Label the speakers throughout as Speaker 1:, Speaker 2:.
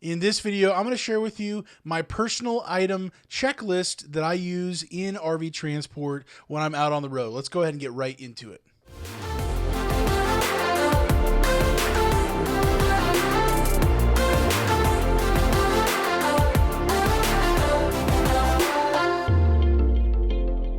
Speaker 1: In this video, I'm going to share with you my personal item checklist that I use in RV transport when I'm out on the road. Let's go ahead and get right into it.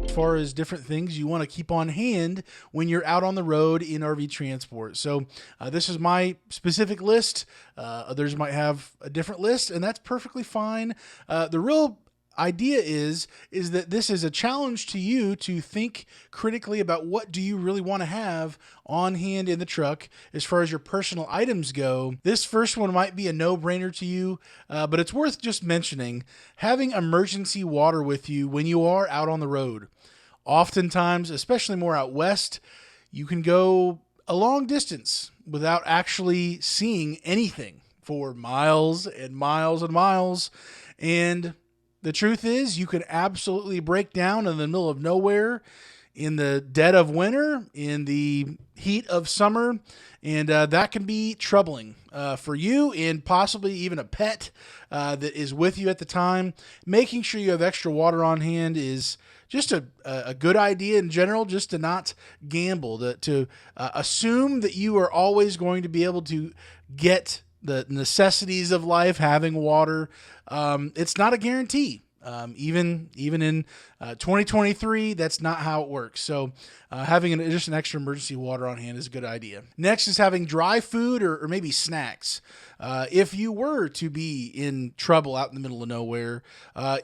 Speaker 1: As far as different things you want to keep on hand when you're out on the road in RV transport. So this is my specific list. Others might have a different list, and that's perfectly fine. The real idea is that this is a challenge to you to think critically about what do you really want to have on hand in the truck as far as your personal items go. This first one might be a no-brainer to you, but it's worth just mentioning. Having emergency water with you when you are out on the road. Oftentimes, especially more out west, you can go a long distance without actually seeing anything for miles and miles and miles. And the truth is, you could absolutely break down in the middle of nowhere, in the dead of winter, in the heat of summer, and that can be troubling for you and possibly even a pet that is with you at the time. Making sure you have extra water on hand is just a good idea in general, just to not gamble, to assume that you are always going to be able to get the necessities of life, having water. It's not a guarantee. Even in 2023, that's not how it works. So having just an extra emergency water on hand is a good idea. Next is having dry food or maybe snacks. If you were to be in trouble out in the middle of nowhere,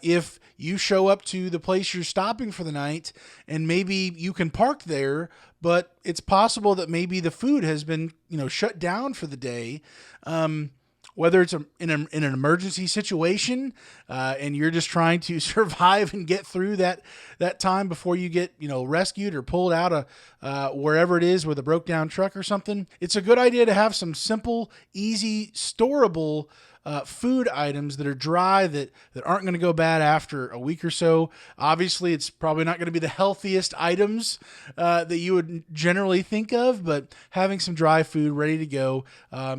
Speaker 1: if you show up to the place you're stopping for the night and maybe you can park there, but it's possible that maybe the food has been shut down for the day, whether it's in an emergency situation and you're just trying to survive and get through that time before you get rescued or pulled out of wherever it is with a broke down truck or something, it's a good idea to have some simple, easy, storable food items that are dry, that aren't going to go bad after a week or so. Obviously, it's probably not going to be the healthiest items that you would generally think of, but having some dry food ready to go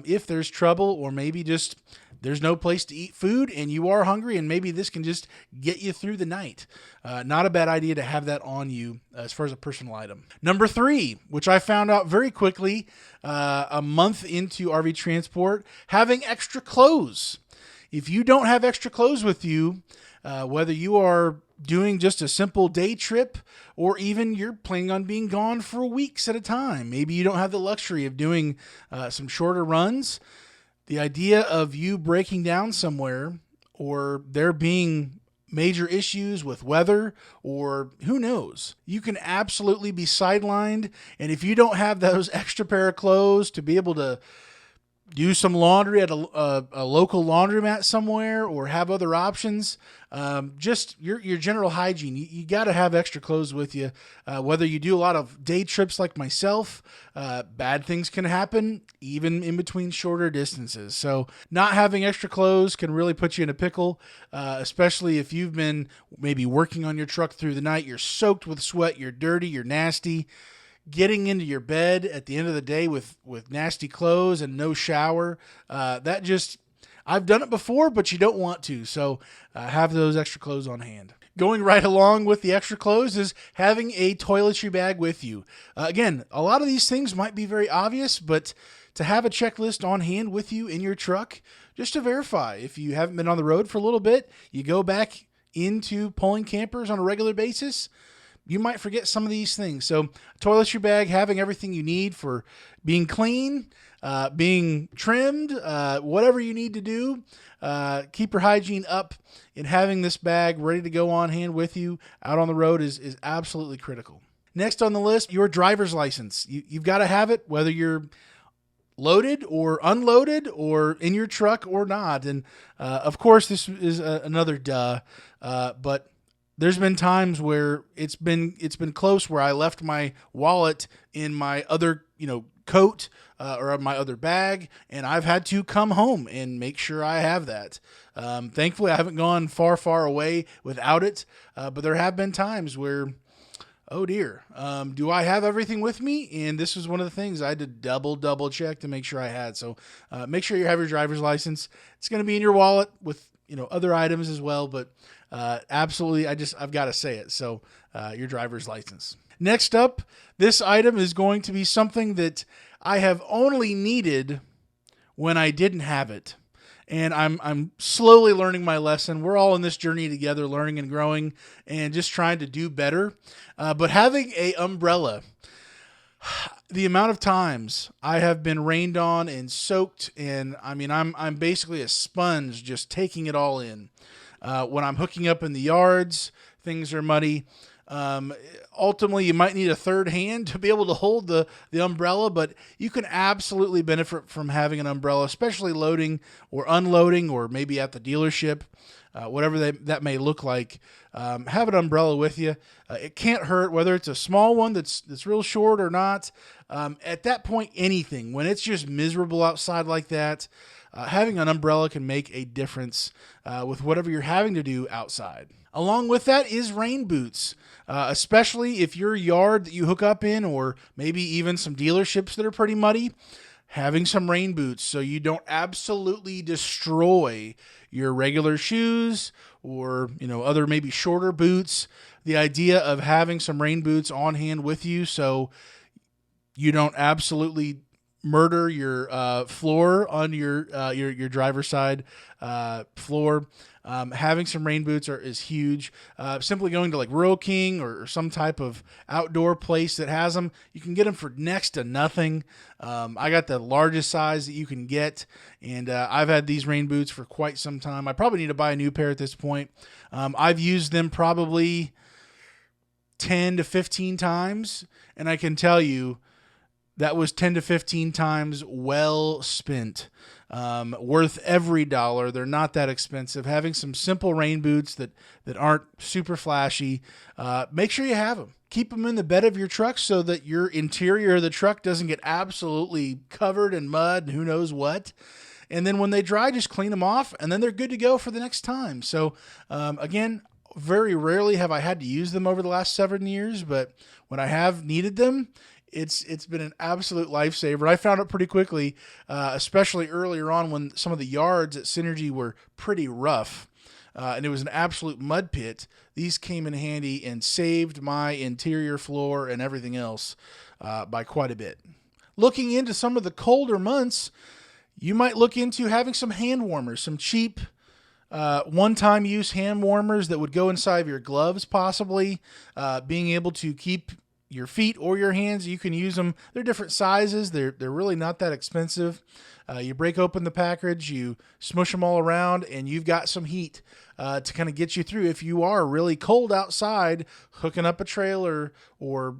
Speaker 1: if there's trouble, or maybe just there's no place to eat food and you are hungry, and maybe this can just get you through the night. Not a bad idea to have that on you as far as a personal item. Number 3, which I found out very quickly a month into RV transport, having extra clothes. If you don't have extra clothes with you, whether you are doing just a simple day trip or even you're planning on being gone for weeks at a time, maybe you don't have the luxury of doing some shorter runs, the idea of you breaking down somewhere or there being major issues with weather, or who knows, you can absolutely be sidelined. And if you don't have those extra pair of clothes to be able to do some laundry at a local laundromat somewhere, or have other options, just your general hygiene, you got to have extra clothes with you. Whether you do a lot of day trips like myself, bad things can happen even in between shorter distances. So not having extra clothes can really put you in a pickle, especially if you've been maybe working on your truck through the night. You're soaked with sweat, you're dirty, you're nasty. Getting into your bed at the end of the day with nasty clothes and no shower, I've done it before, but you don't want to. So have those extra clothes on hand. Going right along with the extra clothes is having a toiletry bag with you. Again, a lot of these things might be very obvious, but to have a checklist on hand with you in your truck, just to verify if you haven't been on the road for a little bit, you go back into pulling campers on a regular basis, you might forget some of these things. So toiletry bag, having everything you need for being clean, being trimmed, whatever you need to do, keep your hygiene up, and having this bag ready to go on hand with you out on the road is absolutely critical. Next on the list, your driver's license. You've got to have it, whether you're loaded or unloaded or in your truck or not. And of course, this is another but there's been times where it's been close, where I left my wallet in my other coat or my other bag, and I've had to come home and make sure I have that. Thankfully, I haven't gone far away without it, but there have been times where oh dear, do I have everything with me? And this was one of the things I had to double check to make sure I had. So make sure you have your driver's license. It's going to be in your wallet with, other items as well, but absolutely, I've got to say it. So your driver's license. Next up, this item is going to be something that I have only needed when I didn't have it. And I'm slowly learning my lesson. We're all in this journey together, learning and growing and just trying to do better. But having a umbrella, the amount of times I have been rained on and soaked, and I'm basically a sponge just taking it all in. When I'm hooking up in the yards, things are muddy. Ultimately, you might need a third hand to be able to hold the umbrella, but you can absolutely benefit from having an umbrella, especially loading or unloading, or maybe at the dealership, whatever that may look like. Have an umbrella with you. It can't hurt, whether it's a small one that's real short or not. At that point, anything, when it's just miserable outside like that, having an umbrella can make a difference with whatever you're having to do outside. Along with that is rain boots, especially if your yard that you hook up in, or maybe even some dealerships that are pretty muddy, having some rain boots so you don't absolutely destroy your regular shoes or, other maybe shorter boots. The idea of having some rain boots on hand with you so you don't absolutely murder your floor on your driver's side floor. Having some rain boots is huge. Simply going to like Rural King or some type of outdoor place that has them, you can get them for next to nothing. I got the largest size that you can get, and I've had these rain boots for quite some time. I probably need to buy a new pair at this point. I've used them probably 10 to 15 times, and I can tell you that was 10 to 15 times well spent. Worth every dollar. They're not that expensive. Having some simple rain boots that aren't super flashy, make sure you have them. Keep them in the bed of your truck so that your interior of the truck doesn't get absolutely covered in mud and who knows what. And then when they dry, just clean them off, and then they're good to go for the next time. So again, very rarely have I had to use them over the last 7 years, but when I have needed them, it's been an absolute lifesaver. I found it pretty quickly, especially earlier on when some of the yards at Synergy were pretty rough, and it was an absolute mud pit. These came in handy and saved my interior floor and everything else by quite a bit. Looking into some of the colder months, you might look into having some hand warmers, some cheap one-time use hand warmers that would go inside of your gloves, possibly being able to keep your feet or your hands. You can use them. They're different sizes. They're really not that expensive. You break open the package, you smush them all around, and you've got some heat to kind of get you through if you are really cold outside, hooking up a trailer or,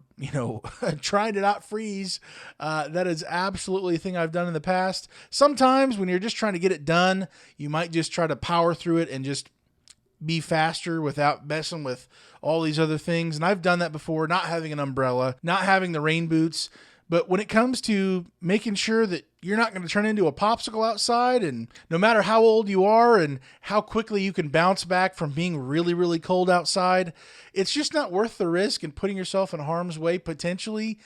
Speaker 1: trying to not freeze. That is absolutely a thing I've done in the past. Sometimes when you're just trying to get it done, you might just try to power through it and just be faster without messing with all these other things. And I've done that before, not having an umbrella, not having the rain boots. But when it comes to making sure that you're not going to turn into a popsicle outside, and no matter how old you are and how quickly you can bounce back from being really, really cold outside, it's just not worth the risk and putting yourself in harm's way potentially.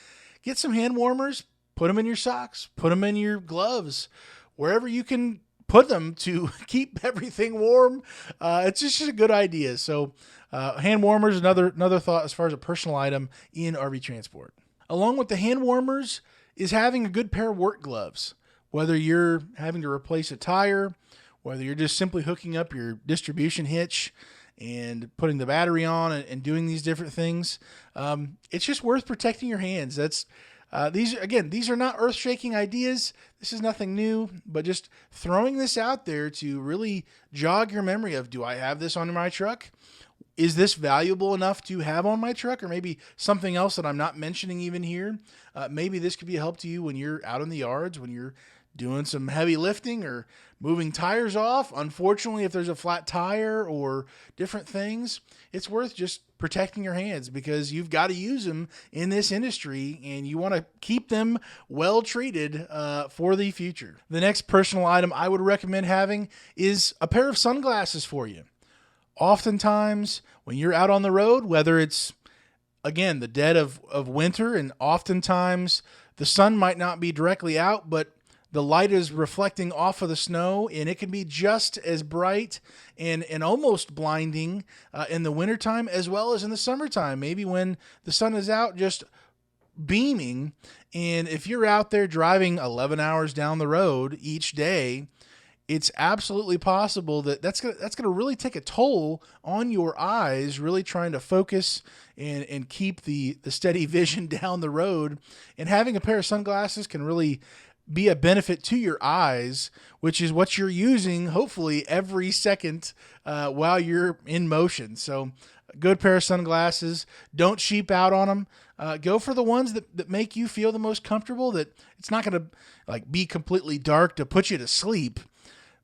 Speaker 1: Get some hand warmers, put them in your socks, put them in your gloves, wherever you can put them to keep everything warm. It's just a good idea. So hand warmers, another thought as far as a personal item in RV transport. Along with the hand warmers is having a good pair of work gloves. Whether you're having to replace a tire, whether you're just simply hooking up your distribution hitch and putting the battery on and doing these different things, it's just worth protecting your hands. These are not earth-shaking ideas. This is nothing new, but just throwing this out there to really jog your memory of, do I have this on my truck? Is this valuable enough to have on my truck? Or maybe something else that I'm not mentioning even here. Maybe this could be a help to you when you're out in the yards, when you're doing some heavy lifting or moving tires off. Unfortunately, if there's a flat tire or different things, it's worth just protecting your hands, because you've got to use them in this industry and you want to keep them well treated for the future. The next personal item I would recommend having is a pair of sunglasses for you. Oftentimes, when you're out on the road, whether it's again, the dead of winter, and oftentimes the sun might not be directly out, but the light is reflecting off of the snow, and it can be just as bright and almost blinding in the wintertime as well as in the summertime. Maybe when the sun is out just beaming, and if you're out there driving 11 hours down the road each day, it's absolutely possible that that's gonna really take a toll on your eyes, really trying to focus and keep the steady vision down the road. And having a pair of sunglasses can really be a benefit to your eyes, which is what you're using hopefully every second while you're in motion. So a good pair of sunglasses. Don't cheap out on them. Go for the ones that make you feel the most comfortable, that it's not going to like be completely dark to put you to sleep,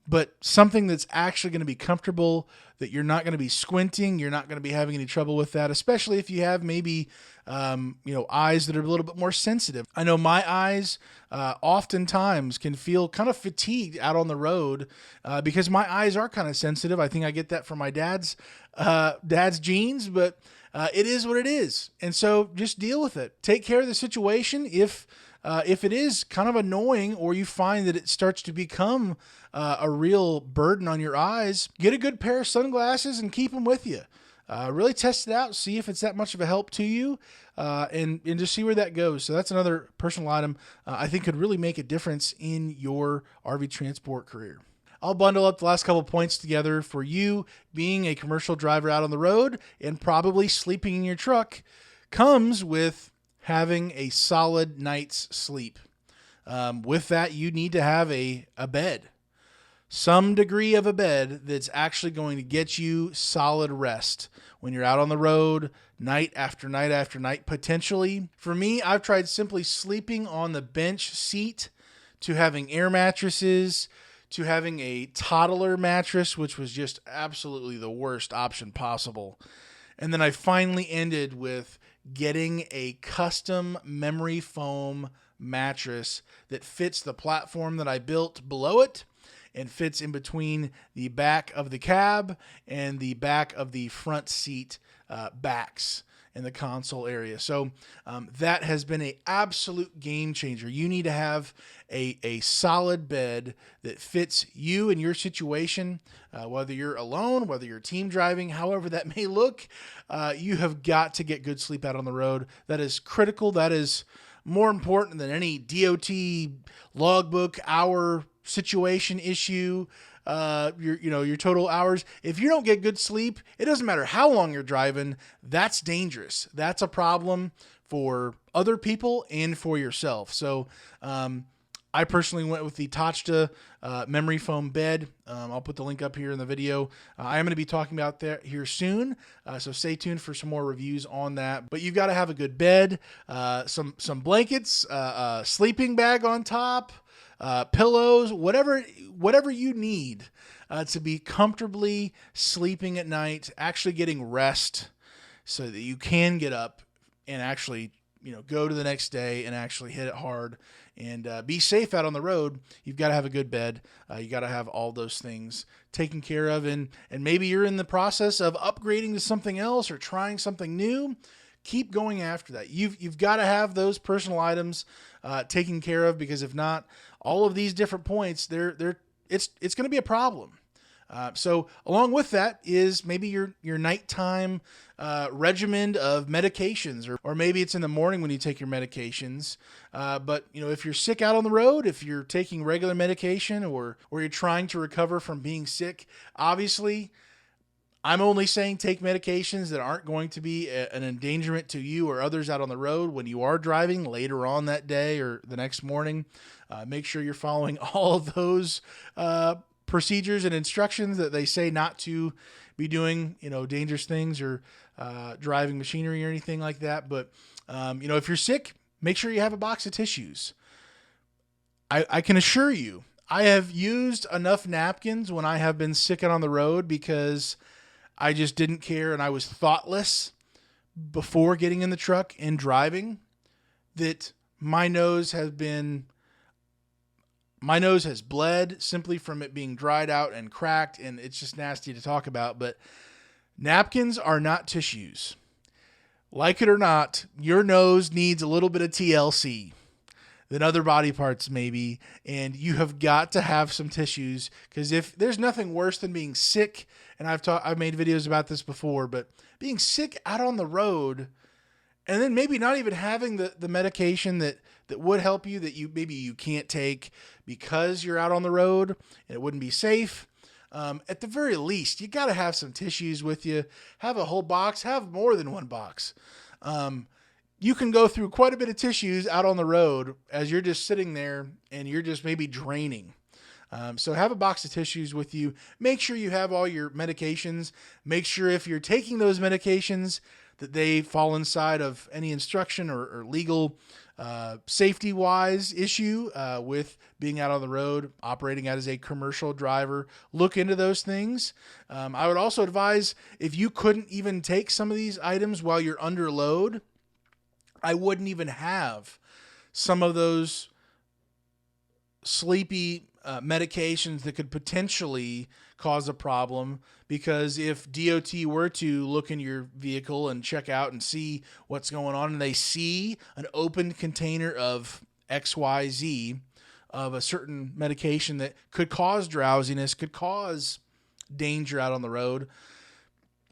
Speaker 1: but something that's actually going to be comfortable, that you're not going to be squinting. You're not going to be having any trouble with that, especially if you have maybe, eyes that are a little bit more sensitive. I know my eyes oftentimes can feel kind of fatigued out on the road because my eyes are kind of sensitive. I think I get that from my dad's genes, but it is what it is. And so just deal with it. Take care of the situation. If it is kind of annoying, or you find that it starts to become a real burden on your eyes, get a good pair of sunglasses and keep them with you. Really test it out, see if it's that much of a help to you, and just see where that goes. So that's another personal item I think could really make a difference in your RV transport career. I'll bundle up the last couple points together for you. Being a commercial driver out on the road and probably sleeping in your truck comes with having a solid night's sleep. With that, you need to have a bed, some degree of a bed that's actually going to get you solid rest when you're out on the road, night after night after night, potentially. For me, I've tried simply sleeping on the bench seat, to having air mattresses, to having a toddler mattress, which was just absolutely the worst option possible. And then I finally ended with getting a custom memory foam mattress that fits the platform that I built below it and fits in between the back of the cab and the back of the front seat backs in the console area. So that has been an absolute game changer. You need to have a solid bed that fits you and your situation, whether you're alone, whether you're team driving, however that may look. You have got to get good sleep out on the road. That is critical. That is more important than any DOT logbook hour situation issue. Your total hours. If you don't get good sleep, it doesn't matter how long you're driving. That's dangerous. That's a problem for other people and for yourself. So, I personally went with the Tachta memory foam bed. I'll put the link up here in the video. I am going to be talking about that here soon, so stay tuned for some more reviews on that. But you've got to have a good bed, some blankets, sleeping bag on top, pillows, whatever you need to be comfortably sleeping at night, actually getting rest, so that you can get up and actually go to the next day and actually hit it hard and be safe out on the road. You've got to have a good bed. You got to have all those things taken care of. And maybe you're in the process of upgrading to something else or trying something new. Keep going after that. You've got to have those personal items taken care of, because if not, all of these different points, it's going to be a problem. So along with that is maybe your nighttime regimen of medications, or maybe it's in the morning when you take your medications. But if you're sick out on the road, if you're taking regular medication, or you're trying to recover from being sick, obviously I'm only saying take medications that aren't going to be an endangerment to you or others out on the road when you are driving later on that day or the next morning. Make sure you're following all of those procedures and instructions that they say not to be doing, dangerous things or driving machinery or anything like that. But, if you're sick, make sure you have a box of tissues. I can assure you, I have used enough napkins when I have been sick out on the road because I just didn't care and I was thoughtless before getting in the truck and driving, that my nose has bled simply from it being dried out and cracked, and it's just nasty to talk about. But napkins are not tissues. Like it or not, your nose needs a little bit of TLC than other body parts maybe, and you have got to have some tissues, because if there's nothing worse than being sick, and I've made videos about this before, but being sick out on the road and then maybe not even having the medication that would help you, that you can't take because you're out on the road and it wouldn't be safe. At the very least, you got to have some tissues with you. Have a whole box, have more than one box. You can go through quite a bit of tissues out on the road as you're just sitting there and you're just maybe draining. So have a box of tissues with you. Make sure you have all your medications. Make sure if you're taking those medications that they fall inside of any instruction or legal safety-wise issue with being out on the road, operating out as a commercial driver. Look into those things. I would also advise, if you couldn't even take some of these items while you're under load, I wouldn't even have some of those sleepy medications that could potentially cause a problem, because if DOT were to look in your vehicle and check out and see what's going on, and they see an open container of XYZ of a certain medication that could cause drowsiness, could cause danger out on the road,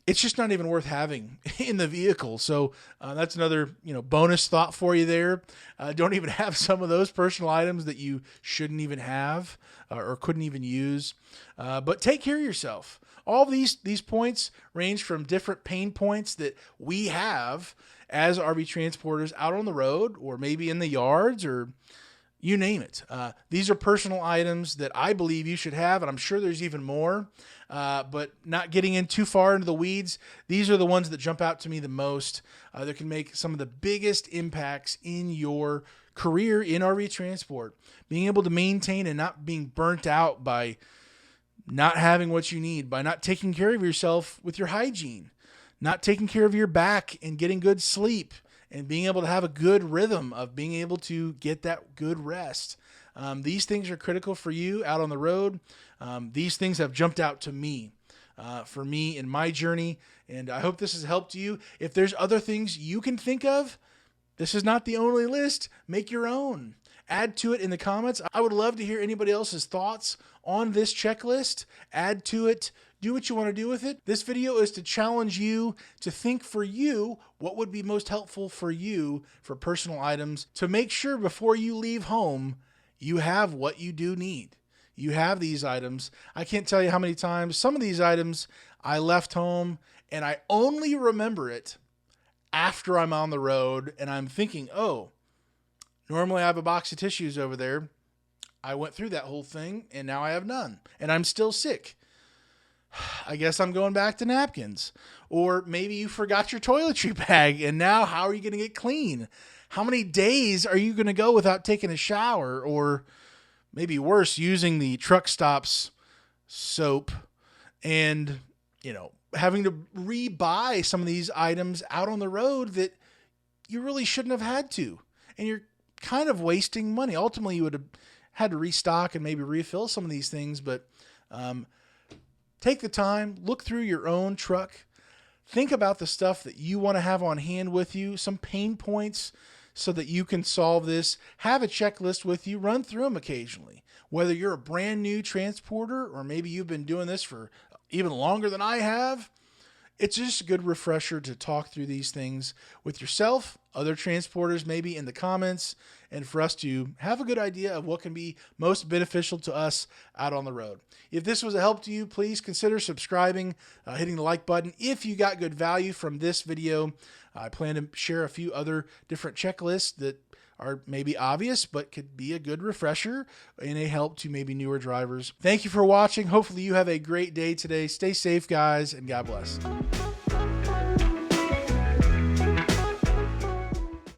Speaker 1: it's just not even worth having in the vehicle. So that's another bonus thought for you there. Don't even have some of those personal items that you shouldn't even have or couldn't even use. But take care of yourself. All these points range from different pain points that we have as RV transporters out on the road, or maybe in the yards, or you name it. These are personal items that I believe you should have, and I'm sure there's even more. But not getting in too far into the weeds, these are the ones that jump out to me the most, that can make some of the biggest impacts in your career in RV transport. Being able to maintain and not being burnt out by not having what you need, by not taking care of yourself with your hygiene, not taking care of your back and getting good sleep, and being able to have a good rhythm of being able to get that good rest. These things are critical for you out on the road. These things have jumped out to me, for me in my journey, and I hope this has helped you. If there's other things you can think of, this is not the only list. Make your own. Add to it in the comments. I would love to hear anybody else's thoughts on this checklist. Add to it. Do what you want to do with it. This video is to challenge you to think for you what would be most helpful for you for personal items, to make sure before you leave home you have what you do need. You have these items. I can't tell you how many times some of these items I left home and I only remember it after I'm on the road and I'm thinking, oh, normally I have a box of tissues over there. I went through that whole thing and now I have none and I'm still sick. I guess I'm going back to napkins. Or maybe you forgot your toiletry bag and now how are you going to get clean? How many days are you going to go without taking a shower? Or maybe worse, using the truck stops soap and, having to re-buy some of these items out on the road that you really shouldn't have had to. And you're kind of wasting money. Ultimately, you would have had to restock and maybe refill some of these things, but take the time, look through your own truck, think about the stuff that you want to have on hand with you, some pain points so that you can solve this. Have a checklist with you, run through them occasionally. Whether you're a brand new transporter or maybe you've been doing this for even longer than I have, it's just a good refresher to talk through these things with yourself, other transporters, maybe in the comments, and for us to have a good idea of what can be most beneficial to us out on the road. If this was a help to you, please consider subscribing, hitting the like button. If you got good value from this video, I plan to share a few other different checklists that are maybe obvious, but could be a good refresher and a help to maybe newer drivers. Thank you for watching. Hopefully you have a great day today. Stay safe, guys, and God bless.